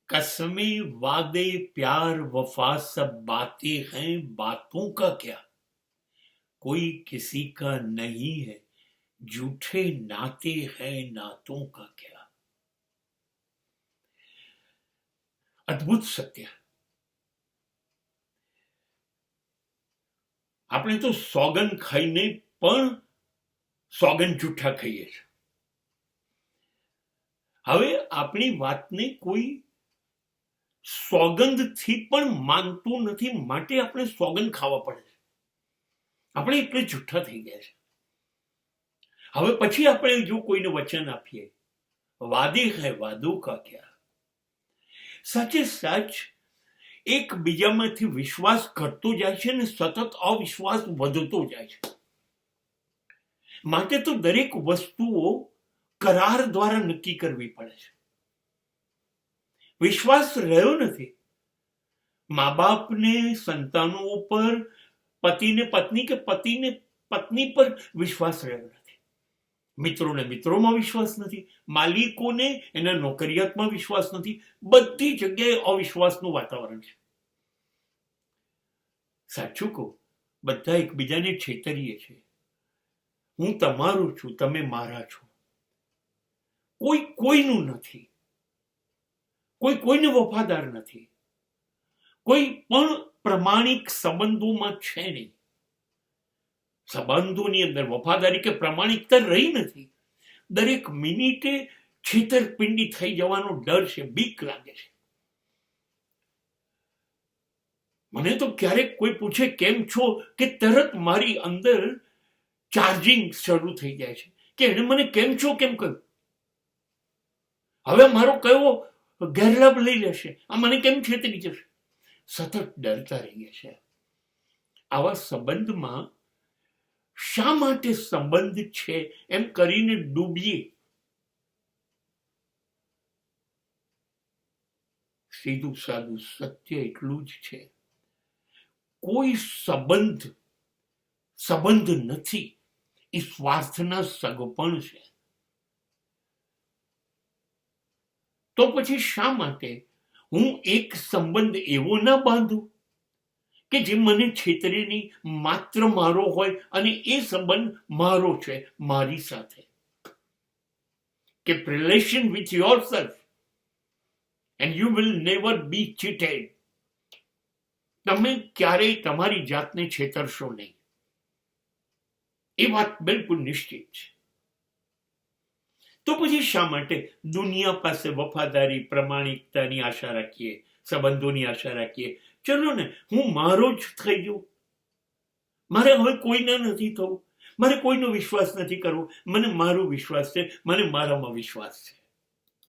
कसमें वादे प्यार वफा सब बातें हैं, बातों का क्या, कोई किसी का नहीं है, झूठे नाते हैं, नातों का क्या। અદ્ભુત સત્ય. આપણે તો સોગન ખાઈને પણ સોગન જૂઠા ખાઈએ છીએ. હવે આપણી વાતને કોઈ સોગંદથી પણ માનતું નથી, માટે આપણે સોગંદ ખાવા પડે છે. આપણે એટલે જૂઠા થઈ ગયા છે. હવે પછી આપણે જો કોઈને વચન આપીએ, વાદે હૈ વાદો કા ક્યા, સાચે સાચ એકબીજામાંથી વિશ્વાસ ઘટતો જાય છે ને સતત અવિશ્વાસ વધતો જાય છે. માટે તો દરેક વસ્તુઓ કરાર દ્વારા નક્કી કરવી પડે છે. વિશ્વાસ રહ્યો નથી. મા બાપને સંતાનો ઉપર, પતિને પત્ની કે પતિને પત્ની પર વિશ્વાસ રહ્યો નથી. મિત્રોને મિત્રોમાં વિશ્વાસ નથી, માલિકોને એના નોકરિયાતમાં વિશ્વાસ નથી. બધી જગ્યાએ અવિશ્વાસનું વાતાવરણ છે. સાચું કહું, બધા એકબીજાને છેતરીએ છે. હું તમારું છું, તમે મારા છો. કોઈ કોઈનું નથી, કોઈ કોઈને વફાદાર નથી, કોઈ પણ પ્રમાણિક સંબંધોમાં છે નહીં. સંબંધોની અંદર વફાદારી કે પ્રમાણિકતા રહી નથી. દરેક મિનિટે છેતરપિંડી થઈ જવાનો ડર છે, બીક લાગે છે. મને તો ક્યારેક કોઈ પૂછે કેમ છો, કે તરત મારી અંદર ચાર્જિંગ શરૂ થઈ જાય છે કે એને મને કેમ છો કેમ કહ્યું, હવે મારો કયો ગેરલાભ લઈ લેશે, આ મને કેમ છેતરી જશે. સતત ડરતા રહીએ છે. આવા સંબંધમાં શા માટે સંબંધ છે એમ કરીને ડૂબીએ. સીધું સાદું સત્ય એટલું જ છે, કોઈ સંબંધ નથી, એ સ્વાર્થના સગપણ છે. તો પછી શા માટે હું એક સંબંધ એવો ના બાંધું કે જે મને છેતરે નહીં, માત્ર મારો હોય અને એ સંબંધ મારો છે મારી સાથે. Keep relation with yourself and you will never be cheated. તમે ક્યારેય તમારી જાતને છેતરશો નહીં, એ વાત બિલકુલ નિશ્ચિત છે. તો પછી શા માટે દુનિયા પાસે વફાદારી, પ્રમાણિકતાની આશા રાખીએ, સંબંધોની આશા રાખીએ. ચલો ને, હું મારો જ થઈ ગયો, મારે હવે કોઈના નથી થવું, મારે કોઈનો વિશ્વાસ નથી કરવો. મને મારો વિશ્વાસ છે, મને મારામાં વિશ્વાસ છે.